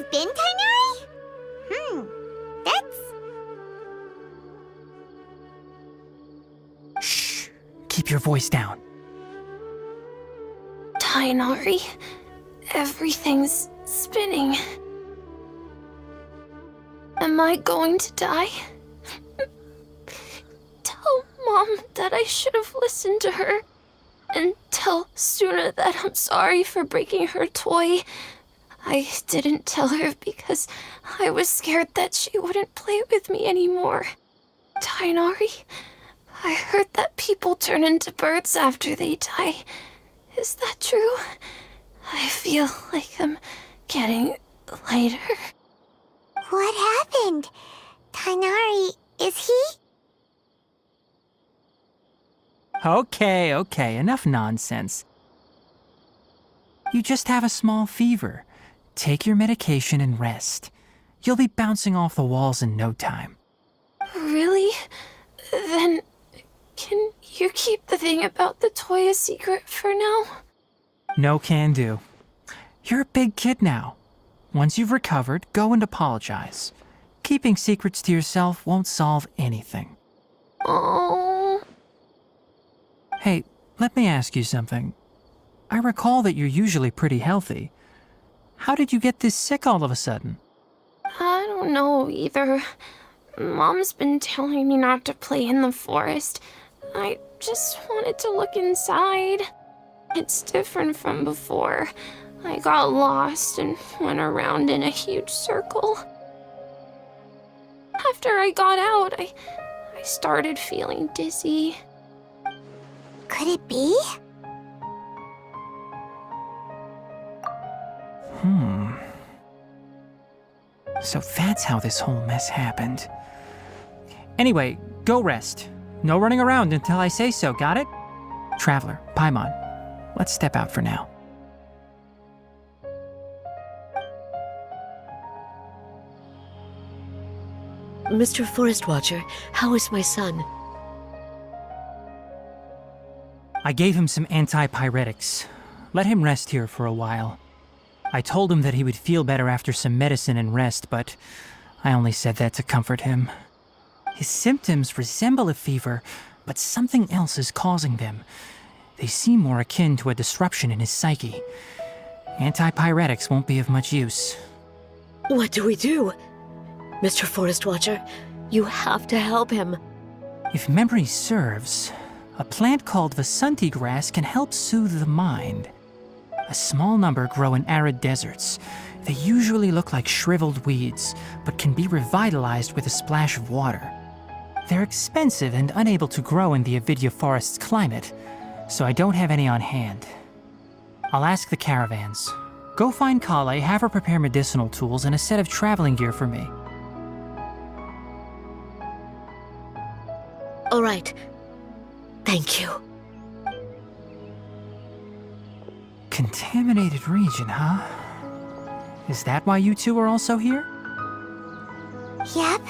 you've been, Tighnari? That's... Shh! Keep your voice down. Tighnari, everything's spinning. Am I going to die? Tell Mom that I should have listened to her. And tell Suna that I'm sorry for breaking her toy. I didn't tell her because I was scared that she wouldn't play with me anymore. Tighnari, I heard that people turn into birds after they die. Is that true? I feel like I'm getting lighter. What happened? Tighnari, is he? Okay, enough nonsense. You just have a small fever. Take your medication and rest. You'll be bouncing off the walls in no time. Really? Then, can you keep the thing about the toy a secret for now? No can do. You're a big kid now. Once you've recovered, go and apologize. Keeping secrets to yourself won't solve anything. Oh. Hey, let me ask you something. I recall that you're usually pretty healthy. How did you get this sick all of a sudden? I don't know either. Mom's been telling me not to play in the forest. I just wanted to look inside. It's different from before. I got lost and went around in a huge circle. After I got out, I started feeling dizzy. Could it be? So that's how this whole mess happened. Anyway, go rest. No running around until I say so, got it? Traveler, Paimon, let's step out for now. Mr. Forest Watcher, how is my son? I gave him some antipyretics. Let him rest here for a while. I told him that he would feel better after some medicine and rest, but I only said that to comfort him. His symptoms resemble a fever, but something else is causing them. They seem more akin to a disruption in his psyche. Antipyretics won't be of much use. What do we do? Mr. Forest Watcher, you have to help him. If memory serves, a plant called Vasanti grass can help soothe the mind. A small number grow in arid deserts. They usually look like shriveled weeds, but can be revitalized with a splash of water. They're expensive and unable to grow in the Avidya forest's climate, so I don't have any on hand. I'll ask the caravans. Go find Kale, have her prepare medicinal tools and a set of traveling gear for me. All right. Thank you. Contaminated region, huh? Is that why you two are also here? Yep.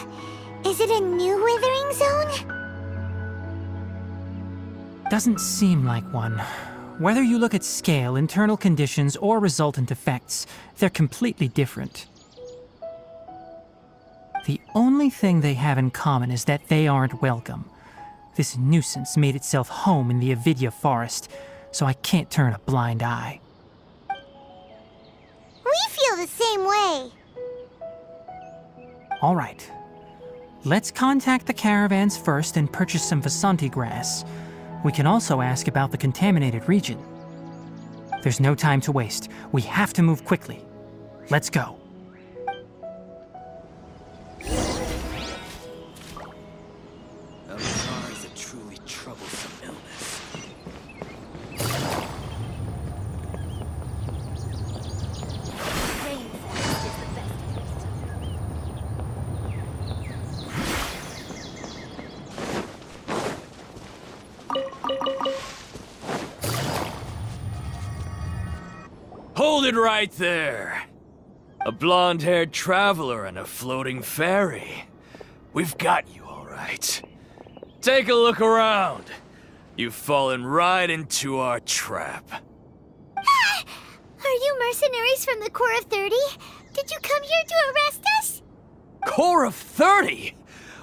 Is it a new withering zone? Doesn't seem like one. Whether you look at scale, internal conditions, or resultant effects, they're completely different. The only thing they have in common is that they aren't welcome. This nuisance made itself home in the Avidya forest, so I can't turn a blind eye. We feel the same way. All right. Let's contact the caravans first and purchase some Vasanti grass. We can also ask about the contaminated region. There's no time to waste. We have to move quickly. Let's go. Elixir is a truly troublesome illness. Hold it right there! A blonde-haired traveler and a floating fairy. We've got you, all right. Take a look around. You've fallen right into our trap. Are you mercenaries from the Corps of 30? Did you come here to arrest us? Core of 30?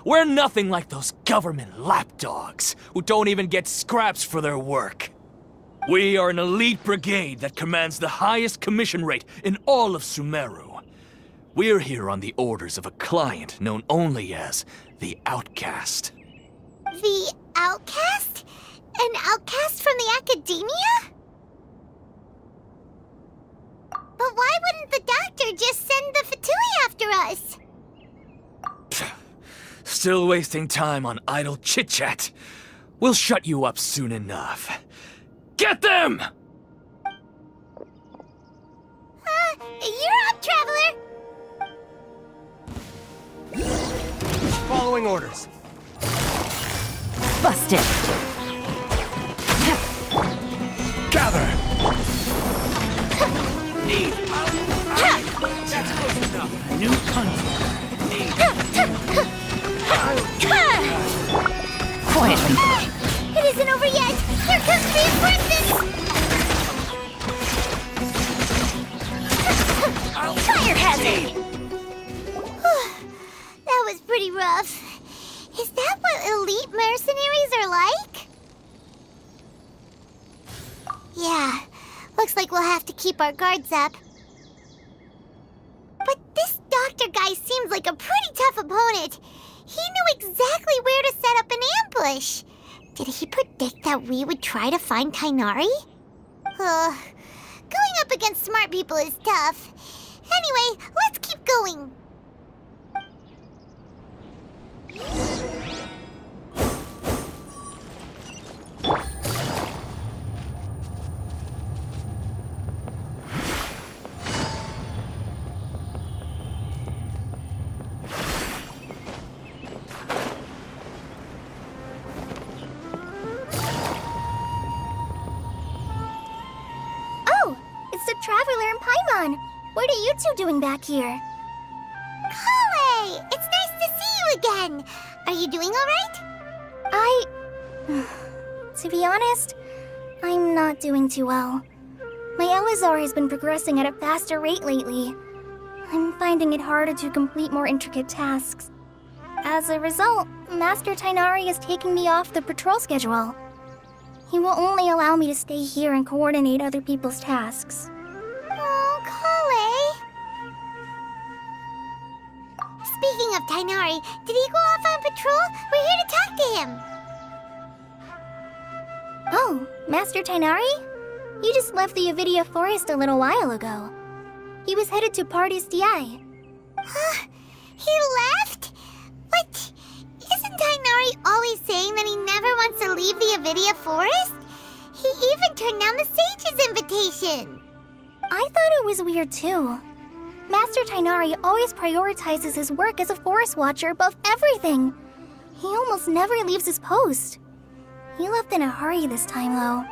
We're nothing like those government lapdogs who don't even get scraps for their work. We are an elite brigade that commands the highest commission rate in all of Sumeru. We're here on the orders of a client known only as the Outcast. The Outcast? An outcast from the academia? But why wouldn't the doctor just send the Fatui after us? Still wasting time on idle chit-chat. We'll shut you up soon enough. Get them! You're up, Traveler! Following orders. Busted. Gather! A new country. Quietly. It isn't over yet! Here comes reinforcements! Fire hazard! That was pretty rough. Is that what elite mercenaries are like? Yeah, looks like we'll have to keep our guards up. But this doctor guy seems like a pretty tough opponent. He knew exactly where to set up an ambush. Did he predict that we would try to find Tighnari? Going up against smart people is tough. Anyway, let's keep going. Traveler and Paimon, what are you two doing back here? Kale! It's nice to see you again! Are you doing alright? To be honest, I'm not doing too well. My Elazar has been progressing at a faster rate lately. I'm finding it harder to complete more intricate tasks. As a result, Master Tighnari is taking me off the patrol schedule. He will only allow me to stay here and coordinate other people's tasks. Oh, Kale. Speaking of Tighnari, did he go off on patrol? We're here to talk to him. Oh, Master Tighnari? He just left the Avidia Forest a little while ago. He was headed to Pardis Di. Huh? He left? But isn't Tighnari always saying that he never wants to leave the Avidia Forest? He even turned down the Sage's invitation. I thought it was weird too. Master Tighnari always prioritizes his work as a forest watcher above everything. He almost never leaves his post. He left in a hurry this time though.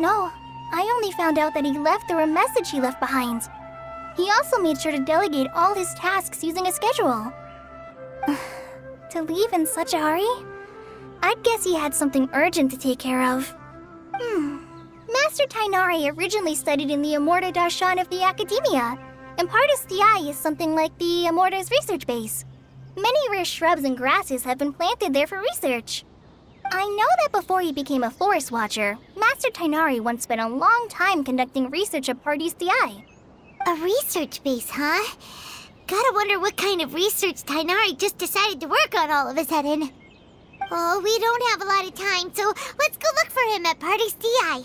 No, I only found out that he left through a message he left behind. He also made sure to delegate all his tasks using a schedule. To leave in such a hurry? I'd guess he had something urgent to take care of. Master Tighnari originally studied in the Amorta Darshan of the Academia, and Pardis Di is something like the Amorta's research base. Many rare shrubs and grasses have been planted there for research. I know that before he became a forest watcher, Master Tighnari once spent a long time conducting research at Pardis Di. A research base, huh? Gotta wonder what kind of research Tighnari just decided to work on all of a sudden. Oh, we don't have a lot of time, so let's go look for him at Pardis Di.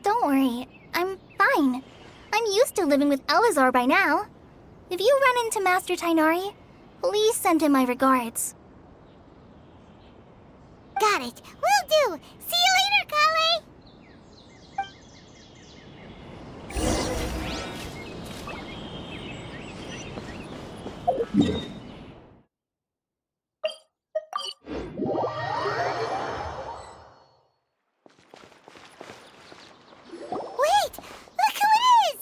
Don't worry. I'm fine. I'm used to living with Elazar by now. If you run into Master Tighnari, please send him my regards. Got it. Will do. See you later, Kale. Wait! Look who it is!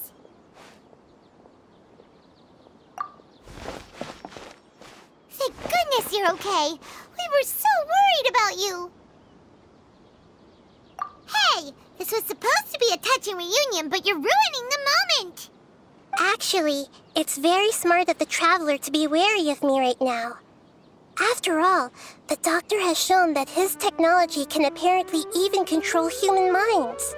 Thank goodness you're okay. We were so worried about you. exciting reunion, but you're ruining the moment! Actually, it's very smart of the Traveler to be wary of me right now. After all, the Doctor has shown that his technology can apparently even control human minds.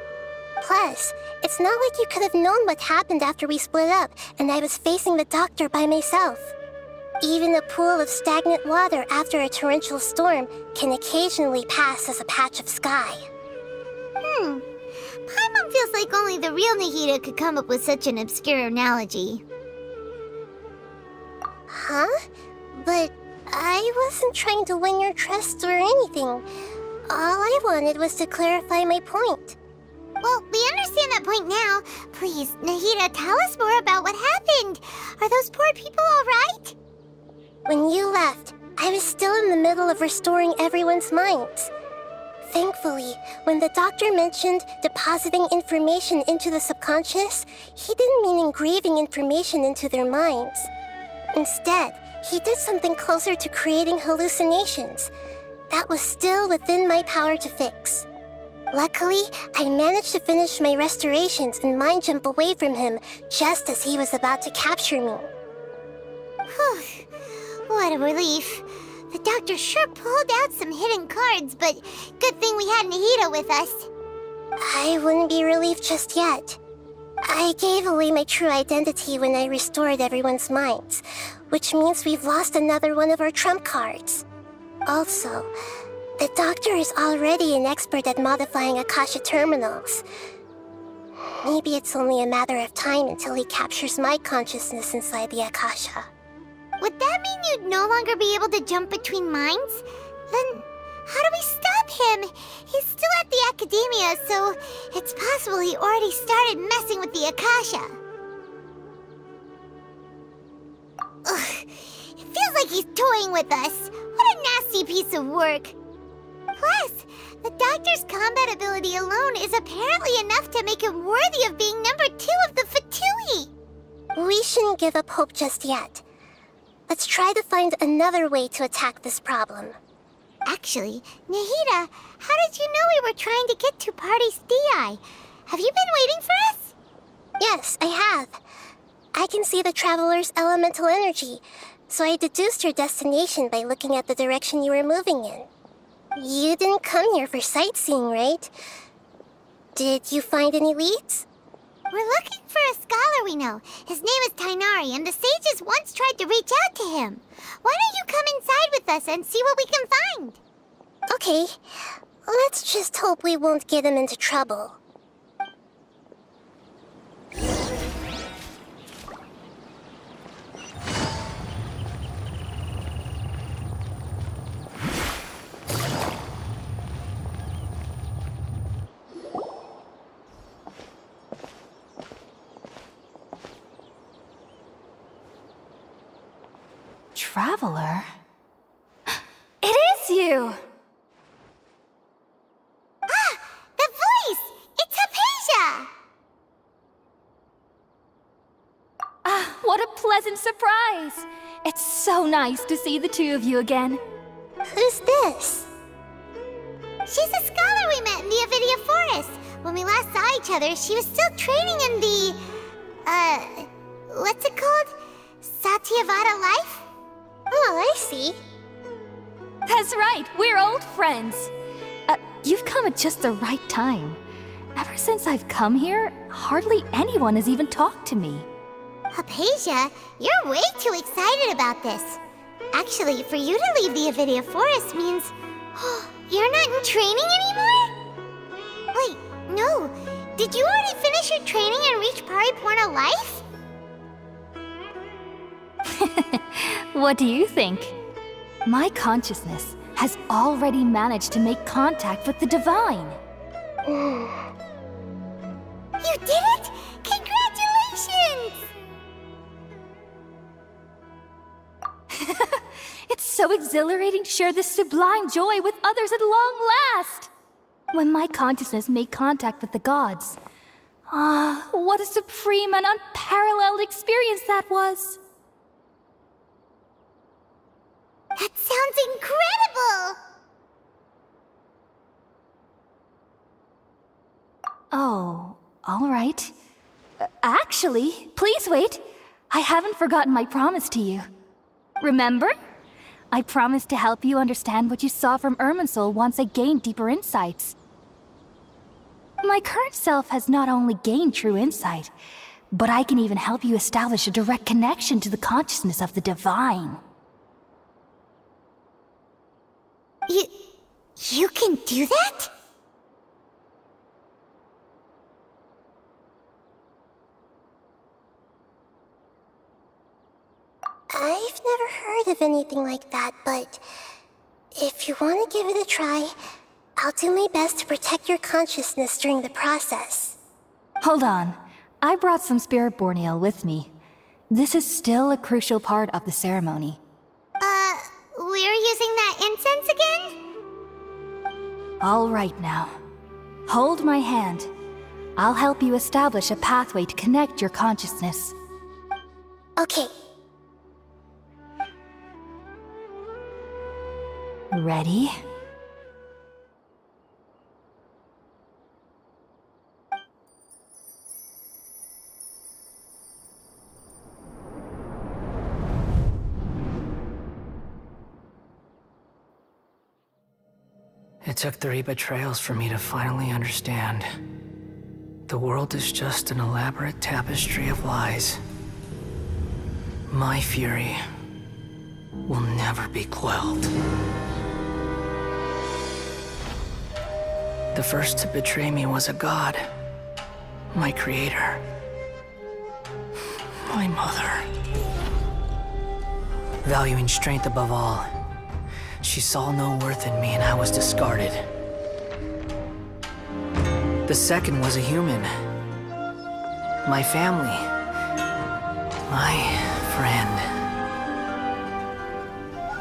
Plus, it's not like you could have known what happened after we split up and I was facing the Doctor by myself. Even a pool of stagnant water after a torrential storm can occasionally pass as a patch of sky. Paimon feels like only the real Nahida could come up with such an obscure analogy. Huh? But I wasn't trying to win your trust or anything. All I wanted was to clarify my point. Well, we understand that point now. Please, Nahida, tell us more about what happened. Are those poor people all right? When you left, I was still in the middle of restoring everyone's minds. Thankfully, when the Doctor mentioned depositing information into the subconscious, he didn't mean engraving information into their minds. Instead, he did something closer to creating hallucinations. That was still within my power to fix. Luckily, I managed to finish my restorations and mind jump away from him just as he was about to capture me. Whew. What a relief. The Doctor sure pulled out some hidden cards, but good thing we had Nahida with us. I wouldn't be relieved just yet. I gave away my true identity when I restored everyone's minds, which means we've lost another one of our trump cards. Also, the Doctor is already an expert at modifying Akasha terminals. Maybe it's only a matter of time until he captures my consciousness inside the Akasha. Would that mean you'd no longer be able to jump between minds? Then how do we stop him? He's still at the Academia, so it's possible he already started messing with the Akasha. Ugh, it feels like he's toying with us. What a nasty piece of work. Plus, the Doctor's combat ability alone is apparently enough to make him worthy of being number 2 of the Fatui. We shouldn't give up hope just yet. Let's try to find another way to attack this problem. Actually, Nahida, how did you know we were trying to get to Party's DI? Have you been waiting for us? Yes, I have. I can see the Traveler's elemental energy, so I deduced your destination by looking at the direction you were moving in. You didn't come here for sightseeing, right? Did you find any leads? We're looking for a scholar we know. His name is Tainari, and the sages once tried to reach out to him. Why don't you come inside with us and see what we can find? Okay. Let's just hope we won't get him into trouble. Traveler? It is you! Ah! The voice! It's Hypatia! Ah, what a pleasant surprise! It's so nice to see the two of you again. Who's this? She's a scholar we met in the Avidia Forest. When we last saw each other, she was still training in the... what's it called? Satyavada life? Oh, I see. That's right, we're old friends. You've come at just the right time. Ever since I've come here, hardly anyone has even talked to me. Hypatia, you're way too excited about this. Actually, for you to leave the Avidia Forest means... you're not in training anymore? Wait, no. Did you already finish your training and reach Paripurna life? What do you think? My consciousness has already managed to make contact with the divine. You did it! Congratulations! It's so exhilarating to share this sublime joy with others at long last! When my consciousness made contact with the gods. Ah, what a supreme and unparalleled experience that was! That sounds incredible! Oh, All right. Actually, please wait. I haven't forgotten my promise to you. Remember? I promised to help you understand what you saw from Irminsul once I gained deeper insights. My current self has not only gained true insight, but I can even help you establish a direct connection to the consciousness of the divine. You can do that? I've never heard of anything like that, but if you want to give it a try, I'll do my best to protect your consciousness during the process. Hold on. I brought some spirit borneal with me. This is still a crucial part of the ceremony. We're using that incense again? All right now. Hold my hand. I'll help you establish a pathway to connect your consciousness. Okay. Ready? It took 3 betrayals for me to finally understand. The world is just an elaborate tapestry of lies. My fury will never be quelled. The first to betray me was a god. My creator. My mother. Valuing strength above all, she saw no worth in me and I was discarded. The second was a human. My family. My friend.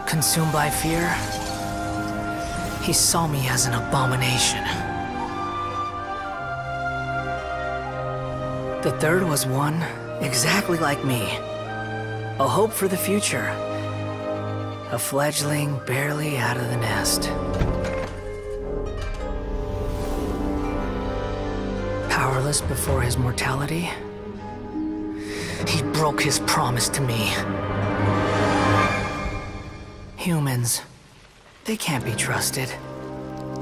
Consumed by fear, he saw me as an abomination. The third was one exactly like me. A hope for the future. A fledgling barely out of the nest. Powerless before his mortality, he broke his promise to me. Humans, they can't be trusted.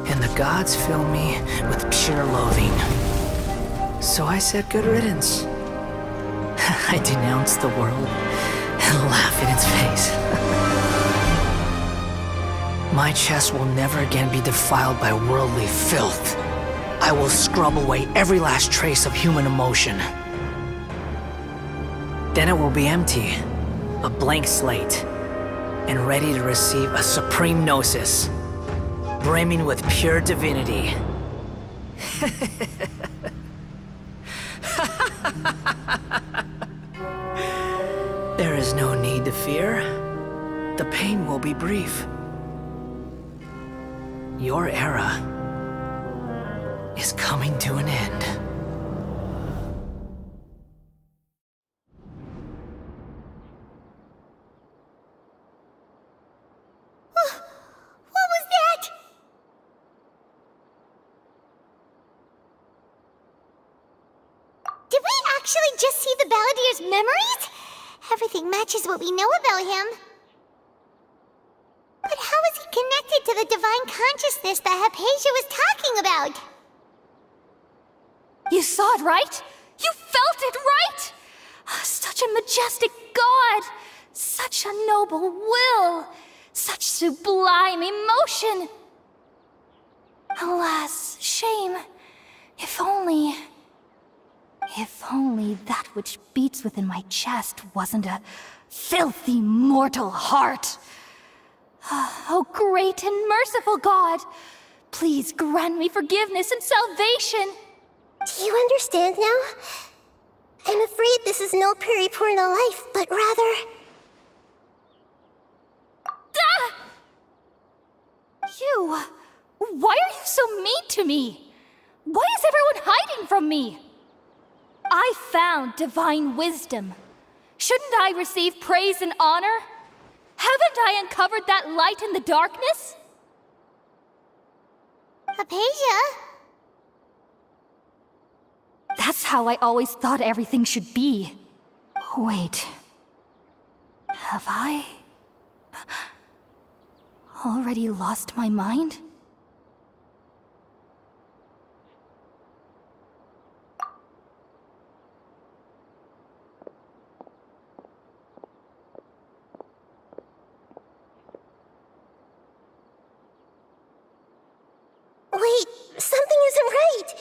And the gods fill me with pure loathing. So I said good riddance. I denounced the world and laugh in its face. My chest will never again be defiled by worldly filth. I will scrub away every last trace of human emotion. Then it will be empty, a blank slate, and ready to receive a supreme gnosis, brimming with pure divinity. There is no need to fear. The pain will be brief. Your era is coming to an end. What was that? Did we actually just see the Balladier's memories? Everything matches what we know about him. But how is he connected to the divine consciousness that Hypatia was talking about? You saw it, right? You felt it, right? Such a majestic god! Such a noble will! Such sublime emotion! Alas, shame. If only that which beats within my chest wasn't a filthy mortal heart. Oh, great and merciful God, please grant me forgiveness and salvation. Do you understand now? I'm afraid this is no Puripurna life, but rather... Ah! You... Why are you so mean to me? Why is everyone hiding from me? I found divine wisdom. Shouldn't I receive praise and honor? Haven't I uncovered that light in the darkness? Hypatia? That's how I always thought everything should be. Wait. Have I already lost my mind? Wait, something isn't right.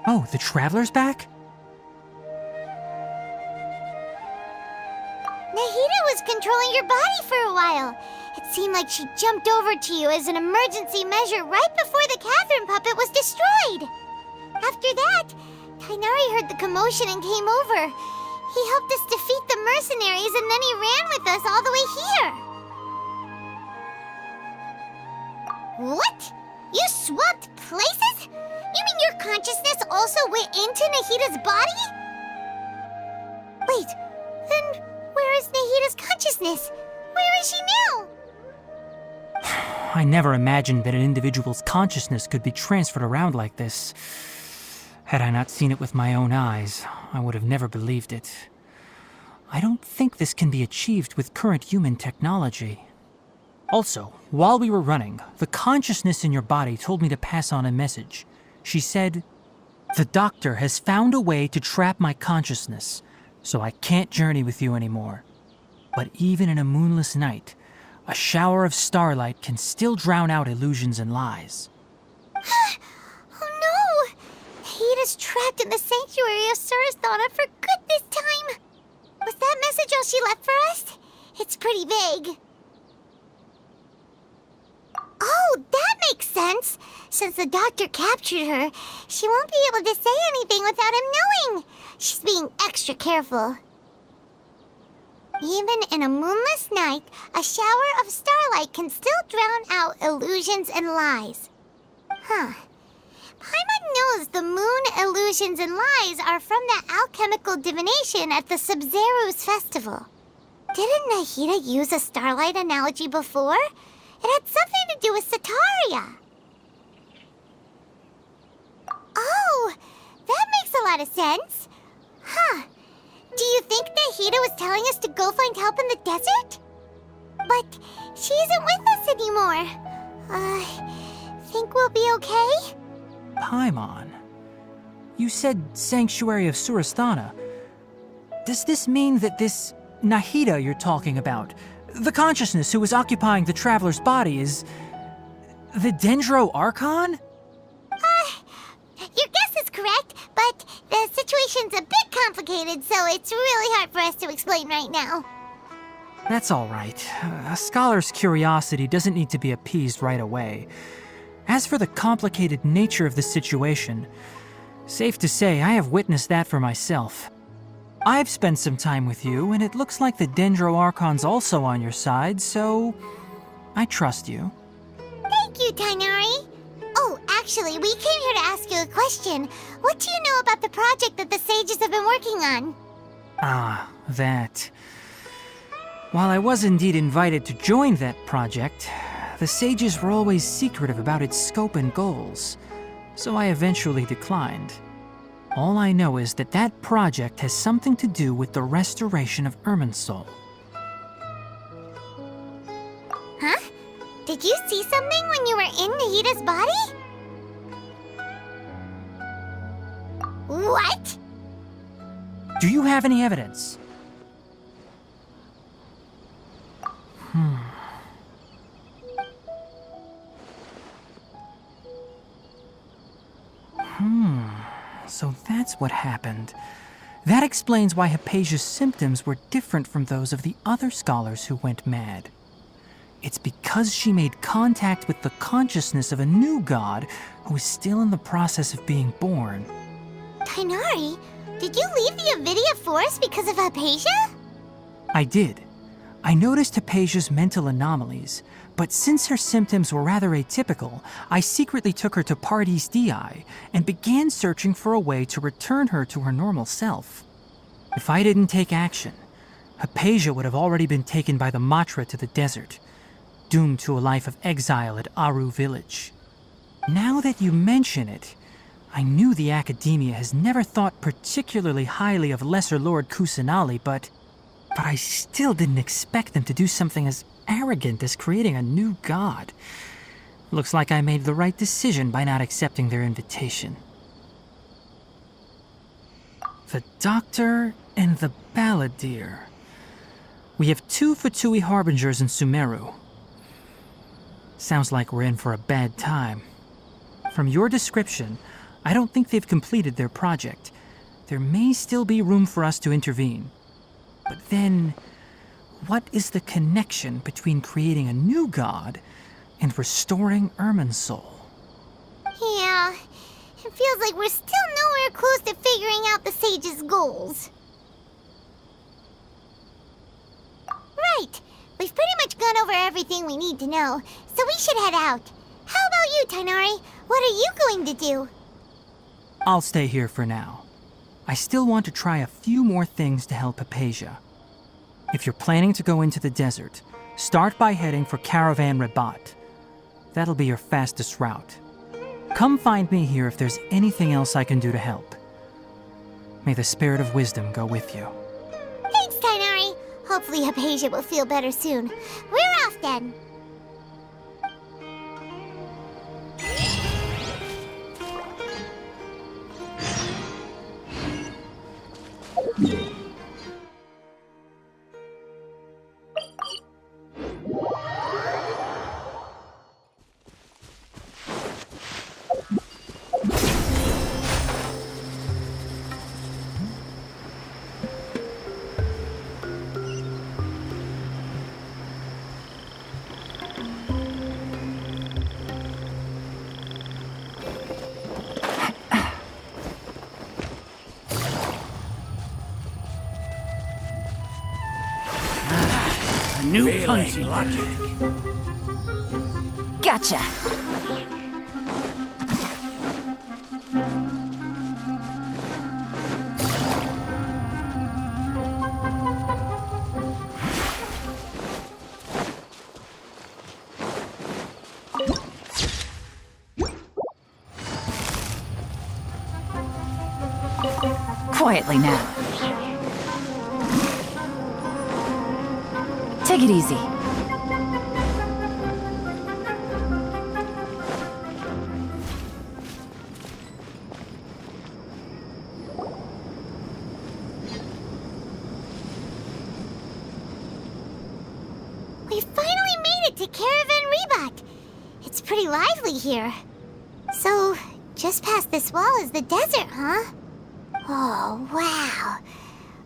Oh, the Traveler's back? Nahida was controlling your body for a while. It seemed like she jumped over to you as an emergency measure right before the Catherine puppet was destroyed. After that, Tainari heard the commotion and came over. He helped us defeat the mercenaries and then he ran with us all the way here. What? You swapped places? You mean your consciousness also went into Nahida's body? Wait, then where is Nahida's consciousness? Where is she now? I never imagined that an individual's consciousness could be transferred around like this. Had I not seen it with my own eyes, I would have never believed it. I don't think this can be achieved with current human technology. Also, while we were running, the consciousness in your body told me to pass on a message. She said, "The doctor has found a way to trap my consciousness, so I can't journey with you anymore. But even in a moonless night, a shower of starlight can still drown out illusions and lies." Oh no! Nahida's trapped in the sanctuary of Sumeru for good this time. Was that message all she left for us? It's pretty vague. Oh, that makes sense. Since the doctor captured her, she won't be able to say anything without him knowing. She's being extra careful. Even in a moonless night, a shower of starlight can still drown out illusions and lies. Huh. Paimon knows the moon illusions and lies are from that alchemical divination at the Sub-Zeru's festival. Didn't Nahida use a starlight analogy before? It had something to do with Sataria. Oh, that makes a lot of sense. Huh. Do you think Nahida was telling us to go find help in the desert? But she isn't with us anymore. Think we'll be okay? Paimon, you said Sanctuary of Sumeru. Does this mean that this Nahida you're talking about, the consciousness who was occupying the Traveler's body, is the Dendro Archon? Your guess is correct, but the situation's a bit complicated, so it's really hard for us to explain right now. That's all right. A scholar's curiosity doesn't need to be appeased right away. As for the complicated nature of the situation, safe to say I have witnessed that for myself. I've spent some time with you, and it looks like the Dendro Archon's also on your side, so I trust you. Thank you, Tainari. Oh, actually, we came here to ask you a question. What do you know about the project that the sages have been working on? Ah, that. While I was indeed invited to join that project, the sages were always secretive about its scope and goals, so I eventually declined. All I know is that that project has something to do with the restoration of Irminsul. Huh? Did you see something when you were in Nahida's body? What? Do you have any evidence? So that's what happened. That explains why Hypatia's symptoms were different from those of the other scholars who went mad. It's because she made contact with the consciousness of a new god who is still in the process of being born. Tainari, did you leave the Avidia Forest because of Hypatia? I did. I noticed Hypatia's mental anomalies, but since her symptoms were rather atypical, I secretly took her to Pardis Dii and began searching for a way to return her to her normal self. If I didn't take action, Hypatia would have already been taken by the Matra to the desert, doomed to a life of exile at Aru village. Now that you mention it, I knew the Academia has never thought particularly highly of Lesser Lord Kusanali, but I still didn't expect them to do something as arrogant as creating a new god. Looks like I made the right decision by not accepting their invitation. The Doctor and the Balladeer. We have 2 Fatui Harbingers in Sumeru. Sounds like we're in for a bad time. From your description, I don't think they've completed their project. There may still be room for us to intervene. But then, what is the connection between creating a new god and restoring Irminsul? Yeah, it feels like we're still nowhere close to figuring out the sage's goals. Right, we've pretty much gone over everything we need to know, so we should head out. How about you, Tainari? What are you going to do? I'll stay here for now. I still want to try a few more things to help Hypatia. If you're planning to go into the desert, start by heading for Caravan Rabat. That'll be your fastest route. Come find me here if there's anything else I can do to help. May the spirit of wisdom go with you. Thanks, Tainari. Hopefully Hypatia will feel better soon. We're off then. New punching. Gotcha. Quietly now. Take it easy. We finally made it to Caravan Rabat. It's pretty lively here. So, just past this wall is the desert, huh? Oh, wow.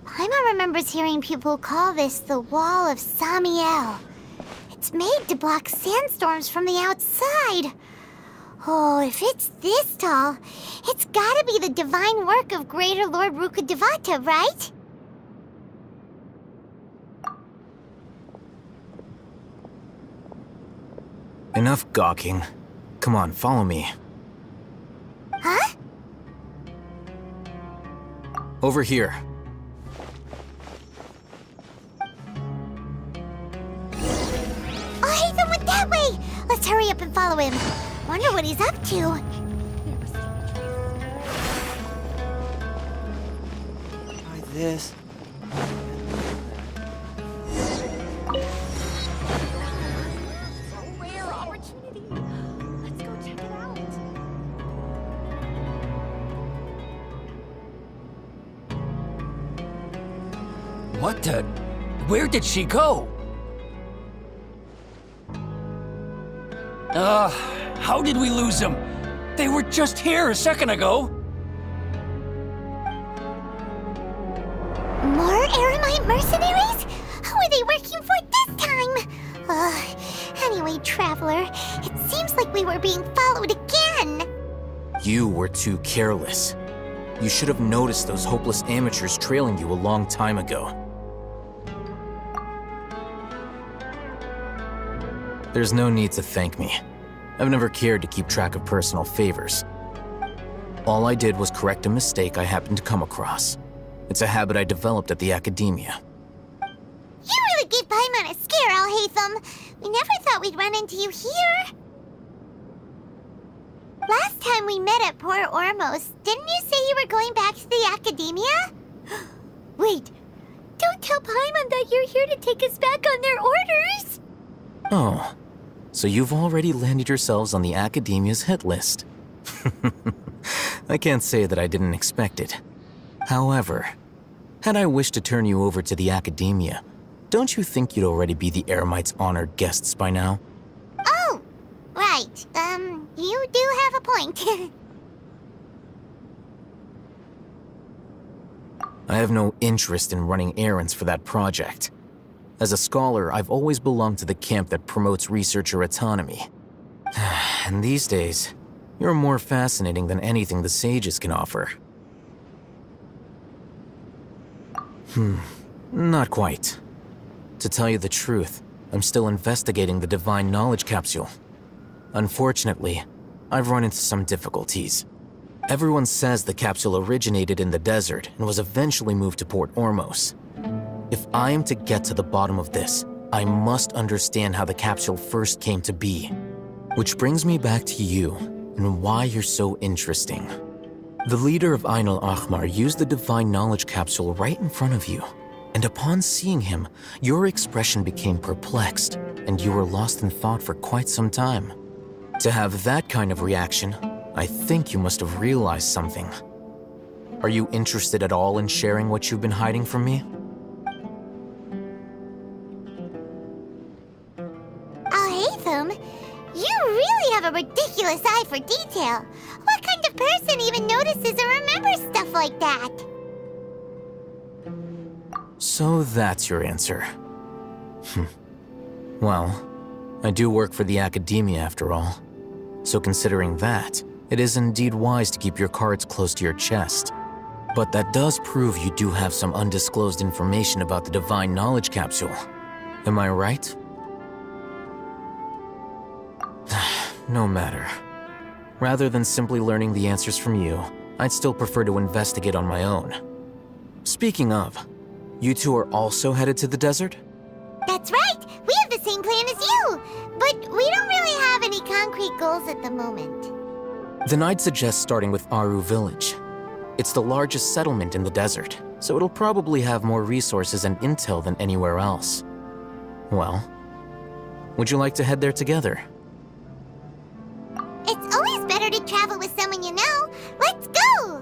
Paimon remembers hearing people call this the Wall of Samiel. It's made to block sandstorms from the outside. Oh, if it's this tall, it's gotta be the divine work of Greater Lord Rukkhadevata, right? Enough gawking. Come on, follow me. Huh? Over here. Oh, Hatham went that way! Let's hurry up and follow him. Wonder what he's up to. Try this. Rare opportunity. Let's go check it out. What the? Where did she go? How did we lose them? They were just here a second ago. More Eremite mercenaries? Who are they working for this time? Anyway, Traveler, it seems like we were being followed again. You were too careless. You should have noticed those hopeless amateurs trailing you a long time ago. There's no need to thank me. I've never cared to keep track of personal favors. All I did was correct a mistake I happened to come across. It's a habit I developed at the academia. You really gave Paimon a scare, Alhaitham. We never thought we'd run into you here. Last time we met at Port Ormos, didn't you say you were going back to the academia? Wait, don't tell Paimon that you're here to take us back on their orders. Oh, so you've already landed yourselves on the academia's hit list. I can't say that I didn't expect it. However, had I wished to turn you over to the academia, don't you think you'd already be the Eremites' honored guests by now? Oh, right. You do have a point. I have no interest in running errands for that project. As a scholar, I've always belonged to the camp that promotes researcher autonomy. And these days, you're more fascinating than anything the sages can offer. Not quite. To tell you the truth, I'm still investigating the Divine Knowledge Capsule. Unfortunately, I've run into some difficulties. Everyone says the capsule originated in the desert and was eventually moved to Port Ormos. If I am to get to the bottom of this, I must understand how the capsule first came to be. Which brings me back to you, and why you're so interesting. The leader of Ain al-Ahmar used the Divine Knowledge Capsule right in front of you, and upon seeing him, your expression became perplexed, and you were lost in thought for quite some time. To have that kind of reaction, I think you must have realized something. Are you interested at all in sharing what you've been hiding from me? Alhaitham, you really have a ridiculous eye for detail. What kind of person even notices or remembers stuff like that? So that's your answer. Well, I do work for the academia after all. So considering that, it is indeed wise to keep your cards close to your chest. But that does prove you do have some undisclosed information about the Divine Knowledge Capsule. Am I right? No matter. Rather than simply learning the answers from you, I'd still prefer to investigate on my own. Speaking of, you two are also headed to the desert? That's right! We have the same plan as you! But we don't really have any concrete goals at the moment. Then I'd suggest starting with Aru Village. It's the largest settlement in the desert, so it'll probably have more resources and intel than anywhere else. Well, would you like to head there together? It's always better to travel with someone you know. Let's go!